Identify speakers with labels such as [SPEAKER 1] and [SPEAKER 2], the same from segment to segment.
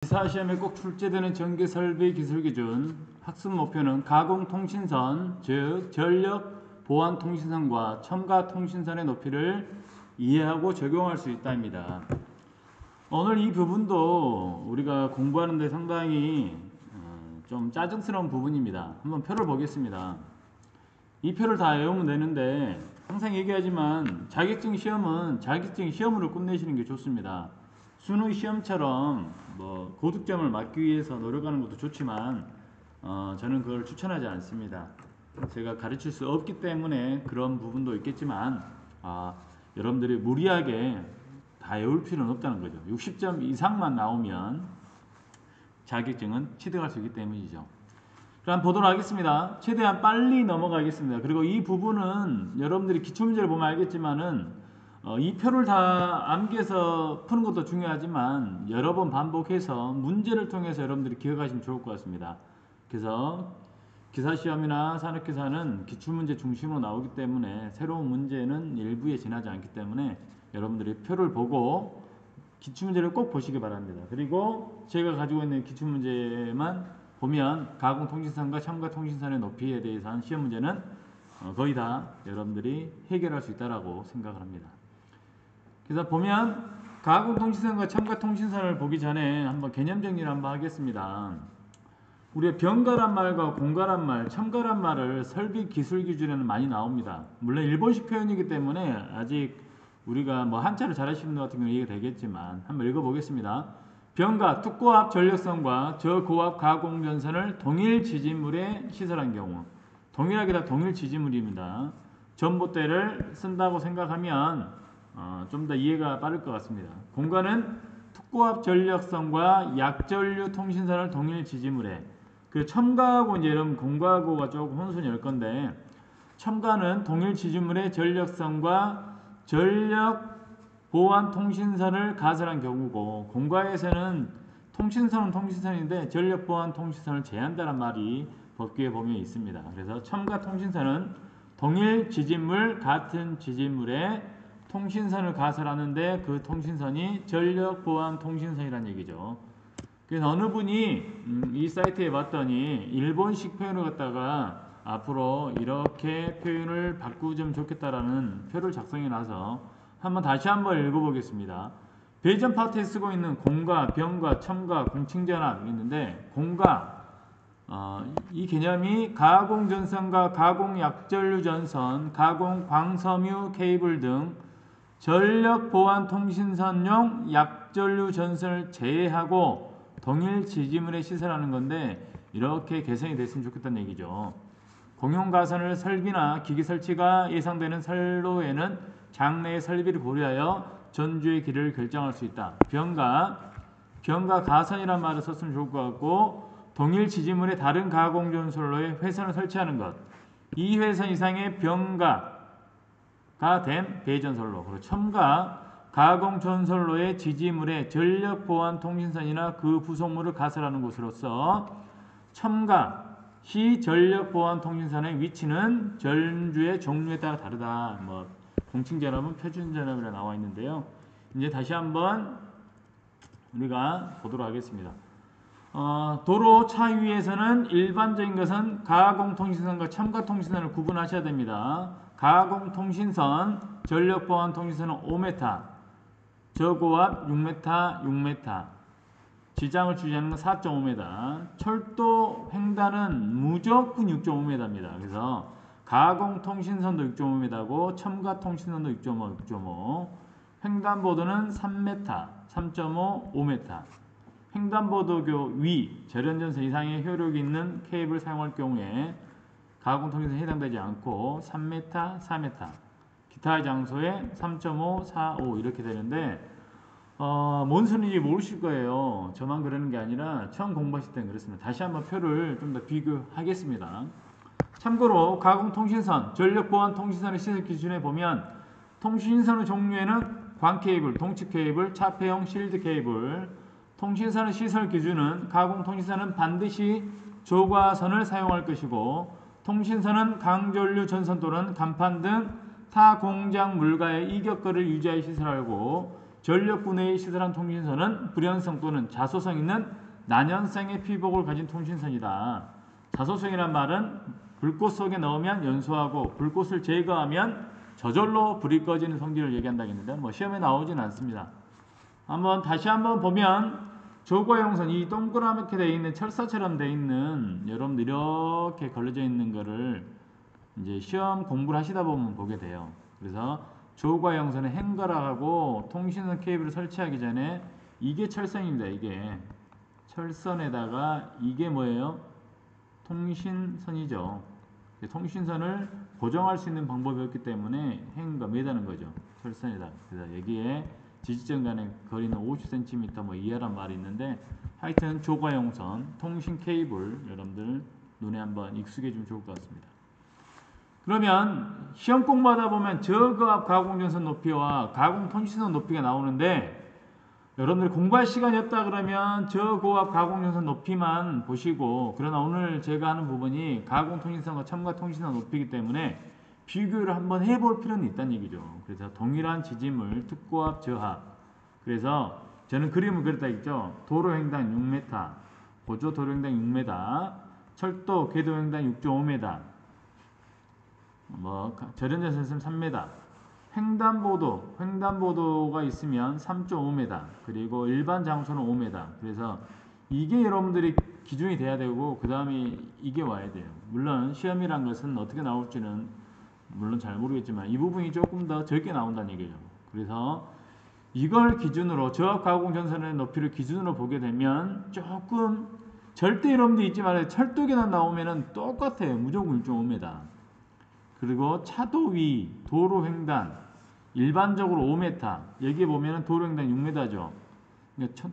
[SPEAKER 1] 기사시험에 꼭 출제되는 전기설비 기술기준 학습 목표는 가공통신선, 즉 전력 보안통신선과 첨가통신선의 높이를 이해하고 적용할 수 있다입니다. 오늘 이 부분도 우리가 공부하는 데 상당히 좀 짜증스러운 부분입니다. 한번 표를 보겠습니다. 이 표를 다 외우면 되는데 항상 얘기하지만 자격증 시험은 자격증 시험으로 끝내시는 게 좋습니다. 수능 시험처럼 뭐 고득점을 맞기 위해서 노력하는 것도 좋지만 저는 그걸 추천하지 않습니다. 제가 가르칠 수 없기 때문에 그런 부분도 있겠지만 여러분들이 무리하게 다 외울 필요는 없다는 거죠. 60점 이상만 나오면 자격증은 취득할 수 있기 때문이죠. 그럼 보도록 하겠습니다. 최대한 빨리 넘어가겠습니다. 그리고 이 부분은 여러분들이 기출문제를 보면 알겠지만은 이 표를 다 암기해서 푸는 것도 중요하지만 여러 번 반복해서 문제를 통해서 여러분들이 기억하시면 좋을 것 같습니다. 그래서 기사시험이나 산업기사는 기출문제 중심으로 나오기 때문에 새로운 문제는 일부에 지나지 않기 때문에 여러분들이 표를 보고 기출문제를 꼭 보시기 바랍니다. 그리고 제가 가지고 있는 기출문제만 보면 가공통신선과 첨가통신선의 높이에 대해서 한 시험 문제는 거의 다 여러분들이 해결할 수 있다고 생각을 합니다. 그래서 보면 가공통신선과 첨가통신선을 보기 전에 한번 개념 정리를 한번 하겠습니다. 우리가 병가란 말과 공가란 말, 첨가란 말을 설비 기술 기준에는 많이 나옵니다. 물론 일본식 표현이기 때문에 아직 우리가 뭐 한자를 잘하시는 분 같은 경우는 이해가 되겠지만 한번 읽어보겠습니다. 병가, 특고압 전력선과 저고압 가공전선을 동일 지진물에 시설한 경우, 동일하게 다 동일 지진물입니다. 전봇대를 쓴다고 생각하면 좀 더 이해가 빠를 것 같습니다. 공가는 특고압 전력선과 약전류 통신선을 동일 지지물에, 그 첨가하고 이제 여러분 공가하고가 조금 혼선이 올 건데, 첨가는 동일 지지물의 전력선과 전력 보안 통신선을 가설한 경우고, 공가에서는 통신선은 통신선인데 전력 보안 통신선을 제한한다는 말이 법규에 보면 있습니다. 그래서 첨가 통신선은 동일 지진물, 같은 지진물에 통신선을 가설하는데 그 통신선이 전력 보안 통신선이라는 얘기죠. 그래서 어느 분이 이 사이트에 봤더니 일본식 표현을 갖다가 앞으로 이렇게 표현을 바꾸면 좋겠다라는 표를 작성해 놔서 다시 한번 읽어보겠습니다. 배전 파트에 쓰고 있는 공가, 병가, 첨가, 공칭전압 있는데, 공가 이 개념이 가공전선과 가공약전류전선, 가공광섬유 케이블 등 전력 보안 통신선용 약전류 전선을 제외하고 동일 지지물에 시설하는 건데, 이렇게 개선이 됐으면 좋겠다는 얘기죠. 공용 가선을 설비나 기기 설치가 예상되는 선로에는 장내의 설비를 고려하여 전주의 길을 결정할 수 있다. 병가 가선이란 말을 썼으면 좋을 것 같고, 동일 지지물의 다른 가공전선로에 회선을 설치하는 것. 2회선 이상의 병가 된 배전선로, 그리고 첨가 가공전선로의 지지물의 전력 보안 통신선이나 그 부속물을 가설하는 곳으로서 첨가 시 전력 보안 통신선의 위치는 전주의 종류에 따라 다르다. 뭐 공칭전압은 표준전압이라 나와 있는데요. 이제 다시 한번 우리가 보도록 하겠습니다. 도로 차 위에서는 일반적인 것은 가공통신선과 첨가통신선을 구분하셔야 됩니다. 가공통신선, 전력보안통신선은 5m, 저고압 6m, 6m, 지장을 주지하는 건 4.5m, 철도 횡단은 무조건 6.5m입니다. 그래서 가공통신선도 6.5m고 첨가통신선도 6.5, 6.5, 횡단보도는 3m, 3.5, 5m, 횡단보도 위, 절연전선 이상의 효력이 있는 케이블을 사용할 경우에 가공통신선에 해당되지 않고 3m, 4m, 기타의 장소에 3.5, 4, 5 이렇게 되는데 뭔 소리인지 모르실 거예요. 저만 그러는 게 아니라 처음 공부하실 때는 그렇습니다. 다시 한번 표를 좀 더 비교하겠습니다. 참고로 가공통신선, 전력보안통신선의 시설 기준에 보면 통신선의 종류에는 광케이블, 동측케이블, 차폐형 실드 케이블, 통신선의 시설 기준은 가공통신선은 반드시 조과선을 사용할 것이고, 통신선은 강전류 전선 또는 간판 등 타 공장 물과의 이격거리를 유지하여 시설하고, 전력구 내에 시설한 통신선은 불연성 또는 자소성 있는 난연성의 피복을 가진 통신선이다. 자소성이란 말은 불꽃 속에 넣으면 연소하고 불꽃을 제거하면 저절로 불이 꺼지는 성질을 얘기한다겠는데 뭐 시험에 나오진 않습니다. 다시 한번 보면 조과용선 이 동그랗게 되어 있는 철사처럼 되어 있는 여러분들 이렇게 걸려져 있는 거를 이제 시험 공부를 하시다 보면 보게 돼요. 그래서 조과용선의 행거라고 통신선 케이블을 설치하기 전에 이게 철선입니다. 이게 철선에다가 이게 뭐예요? 통신선이죠. 통신선을 고정할 수 있는 방법이 없기 때문에 행거 매다는 거죠. 철선에다. 그래서 여기에 지지점 간의 거리는 50cm 뭐 이하란 말이 있는데 하여튼 조과용선 통신 케이블 여러분들 눈에 한번 익숙해지면 좋을 것 같습니다. 그러면 시험 공부하다 보면 저거압 가공전선 높이와 가공통신선 높이가 나오는데 여러분들 공부할 시간이 없다 그러면 저고압 가공전선 높이만 보시고 그러나 오늘 제가 하는 부분이 가공통신선과 첨가통신선 높이기 때문에 비교를 한번 해볼 필요는 있다는 얘기죠. 그래서 동일한 지지물 특고압 저압 그래서 저는 그림을 그렸다 했죠. 도로횡단 6m 보조 도로횡단 6m 철도 궤도횡단 6.5m 저련전선은 3m 횡단보도가 있으면 3.5m 그리고 일반 장소는 5m 그래서 이게 여러분들이 기준이 돼야 되고 그 다음에 이게 와야 돼요. 물론 시험이란 것은 어떻게 나올지는 물론 잘 모르겠지만 이 부분이 조금 더 적게 나온다는 얘기죠. 그래서 이걸 기준으로 저압 가공 전선의 높이를 기준으로 보게 되면 조금 절대 여러분들 잊지 말아요. 철도 계단 나오면은 똑같아요. 무조건 1.5m 그리고 차도 위 도로 횡단 일반적으로 5m 여기 보면은 도로 횡단 6m죠. 그러니까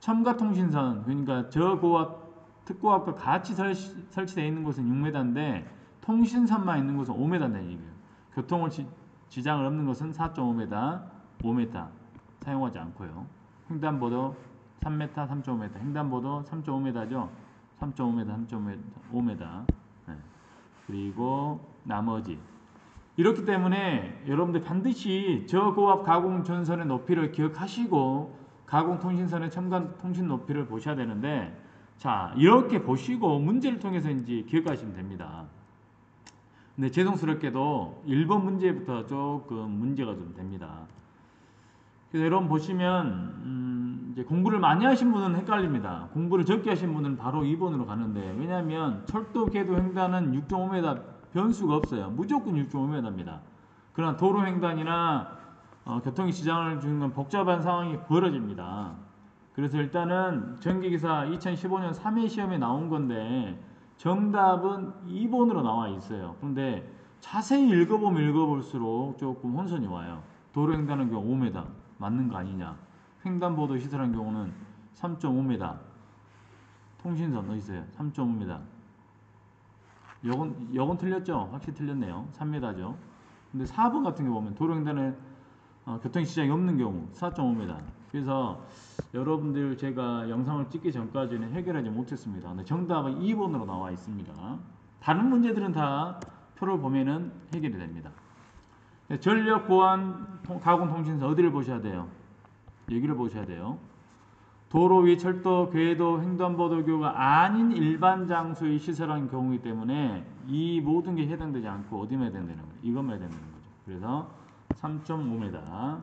[SPEAKER 1] 첨가 통신선 그러니까 저고압 특고압과 같이 설치되어 있는 곳은 6m인데 통신선만 있는 곳은 5m라는 얘기예요. 교통을 지장을 없는 것은 4.5m, 5m 사용하지 않고요. 횡단보도 3m, 3.5m 횡단보도 3.5m죠. 3.5m, 3.5m 네. 그리고 나머지 이렇기 때문에 여러분들 반드시 저고압 가공전선의 높이를 기억하시고 가공통신선의 첨가통신 높이를 보셔야 되는데 자 이렇게 보시고 문제를 통해서 이제 기억하시면 됩니다. 근데 죄송스럽게도 1번 문제부터 조금 문제가 좀 됩니다. 그래서 여러분 보시면 이제 공부를 많이 하신 분은 헷갈립니다. 공부를 적게 하신 분은 바로 2번으로 가는데 왜냐하면 철도 궤도 횡단은 6.5m 변수가 없어요. 무조건 6.5m입니다. 그러나 도로 횡단이나 교통이 지장을 주는 건 복잡한 상황이 벌어집니다. 그래서 일단은 전기기사 2015년 3회 시험에 나온 건데 정답은 2번으로 나와 있어요. 그런데 자세히 읽어보면 읽어볼수록 조금 혼선이 와요. 도로 횡단은 경우 5m 맞는 거 아니냐. 횡단보도 시설한 경우는 3.5m 통신선 어디 있어요? 3.5m 요건 틀렸죠? 확실히 틀렸네요. 3m죠. 근데 4번 같은 경우 보면 도로 횡단에 교통시장이 없는 경우 4.5m 그래서 여러분들 제가 영상을 찍기 전까지는 해결하지 못했습니다. 근데 정답은 2번으로 나와 있습니다. 다른 문제들은 다 표를 보면은 해결이 됩니다. 전력 보안 가공통신선 어디를 보셔야 돼요? 여기를 보셔야 돼요. 도로 위 철도, 궤도, 횡단보도교가 아닌 일반 장소에 시설한 경우이기 때문에 이 모든 게 해당되지 않고 어디만 해당되는 거예요? 이것만 해당되는 거죠. 그래서 3.5m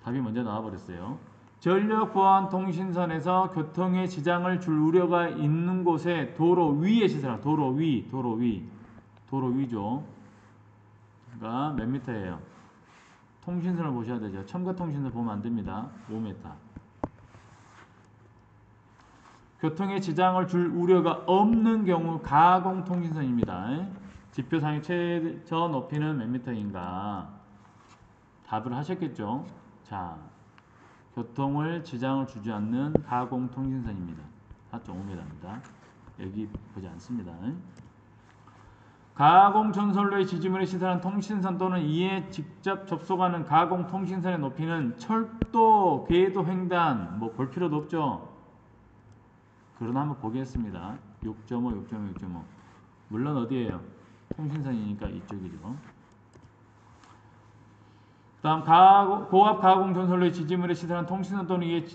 [SPEAKER 1] 답이 먼저 나와버렸어요. 전력 보안 통신선에서 교통에 지장을 줄 우려가 있는 곳에 도로 위에 시설한 도로 위죠. 그러니까 몇 미터예요? 통신선을 보셔야 되죠. 첨가 통신선 보면 안 됩니다. 5m. 교통에 지장을 줄 우려가 없는 경우 가공 통신선입니다. 지표상의 최저 높이는 몇 미터인가? 답을 하셨겠죠? 자, 교통을 지장을 주지 않는 가공 통신선입니다. 4.5m입니다. 여기 보지 않습니다. 가공 전선로의 지지물에 시설한 통신선 또는 이에 직접 접속하는 가공 통신선의 높이는 철도, 궤도, 횡단 뭐 볼 필요도 없죠. 그러나 한번 보겠습니다. 6.5 물론 어디예요? 통신선이니까 이쪽이죠. 다음 고압 가공 전선로의 지지물에 시설한 통신선 또는 이에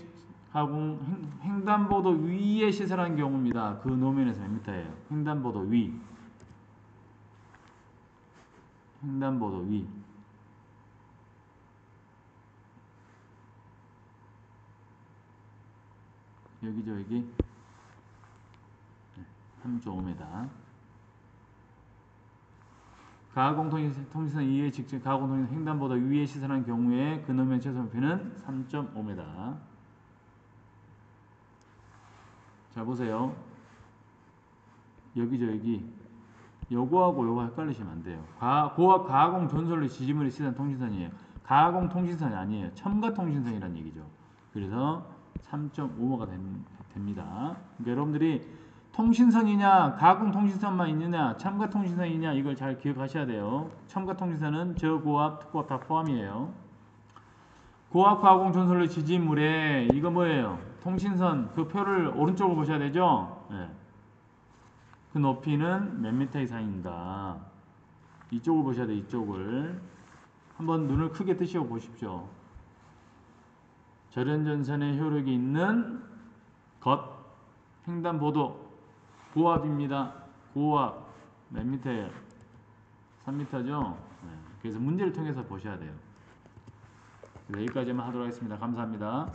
[SPEAKER 1] 가공 횡단보도 위에 시설한 경우입니다. 그 노면에서 몇 미터예요? 횡단보도 위. 횡단보도 위. 여기죠, 여기. 3.5m. 가공통신선 이외에 직접 가공통신선 횡단보도 위에 시설한 경우에 그노면 최소 높이는 3.5m. 자, 보세요. 여기죠, 여기. 요거하고 요거 헷갈리시면 안 돼요. 고압 가공 전선로 지지물이 시설한 통신선이에요. 가공 통신선이 아니에요. 첨가 통신선이라는 얘기죠. 그래서 3.5m가 됩니다. 그러니까 여러분들이 통신선이냐 가공 통신선만 있느냐 첨가 통신선이냐 이걸 잘 기억하셔야 돼요. 첨가 통신선은 저고압, 특고압 다 포함이에요. 고압 가공 전선로 지지물에 이거 뭐예요? 통신선 그 표를 오른쪽으로 보셔야 되죠? 네. 그 높이는 몇 미터 이상인가? 이쪽을 보셔야 돼요. 이쪽을 한번 눈을 크게 뜨시고 보십시오. 절연전선의 효력이 있는 것 횡단보도 고압입니다. 고압 몇 미터예요? 3미터죠? 네. 그래서 문제를 통해서 보셔야 돼요. 여기까지만 하도록 하겠습니다. 감사합니다.